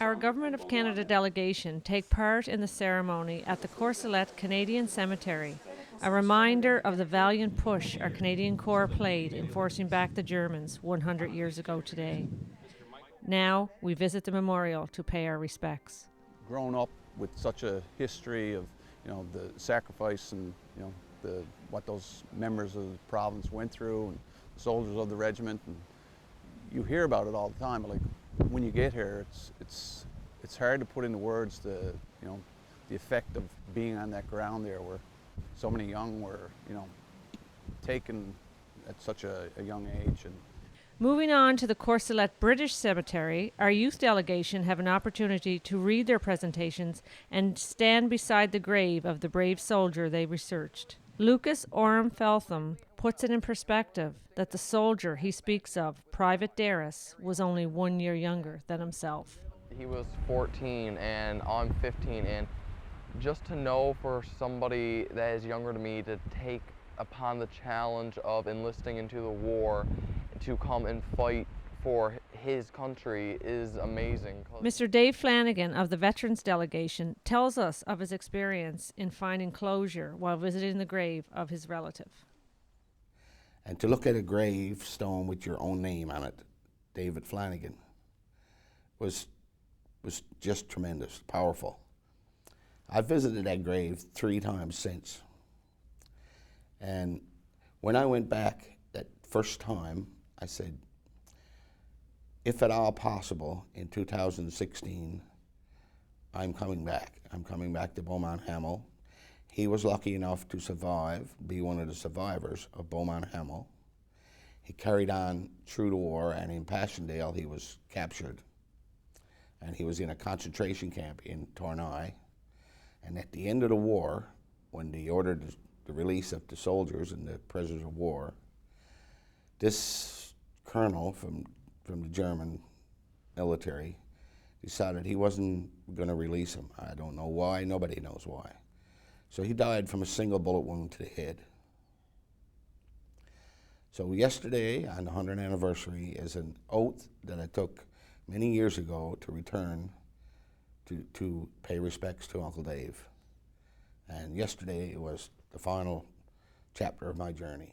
Our Government of Canada delegation take part in the ceremony at the Courcelette Canadian Cemetery, a reminder of the valiant push our Canadian Corps played in forcing back the Germans 100 years ago today. Now we visit the memorial to pay our respects. Grown up with such a history of, the sacrifice and, what those members of the province went through, and the soldiers of the regiment, and you hear about it all the time, but like when you get here, it's hard to put into words the effect of being on that ground there, where so many young were taken at such a young age. And moving on to the Courcelette British Cemetery, our youth delegation have an opportunity to read their presentations and stand beside the grave of the brave soldier they researched. Lucas Oram Feltham puts it in perspective that the soldier he speaks of, Private Darris, was only 1 year younger than himself. He was 14 and I'm 15, and just to know for somebody that is younger than me to take upon the challenge of enlisting into the war to come and fight for his country is amazing. Mr. Dave Flanagan of the Veterans Delegation tells us of his experience in finding closure while visiting the grave of his relative. And to look at a gravestone with your own name on it, David Flanagan, was just tremendous, powerful. I've visited that grave 3 times since. And when I went back that first time, I said, if at all possible, in 2016, I'm coming back. I'm coming back to Beaumont Hamel. He was lucky enough to survive, be one of the survivors of Beaumont Hamel. He carried on through the war, and in Passchendaele he was captured. And he was in a concentration camp in Tournai. And at the end of the war, when they ordered the release of the soldiers and the prisoners of war, this colonel from the German military decided he wasn't going to release him. I don't know why, nobody knows why. So he died from a single bullet wound to the head. So yesterday, on the 100th anniversary, is an oath that I took many years ago to return to pay respects to Uncle Dave. And yesterday was the final chapter of my journey.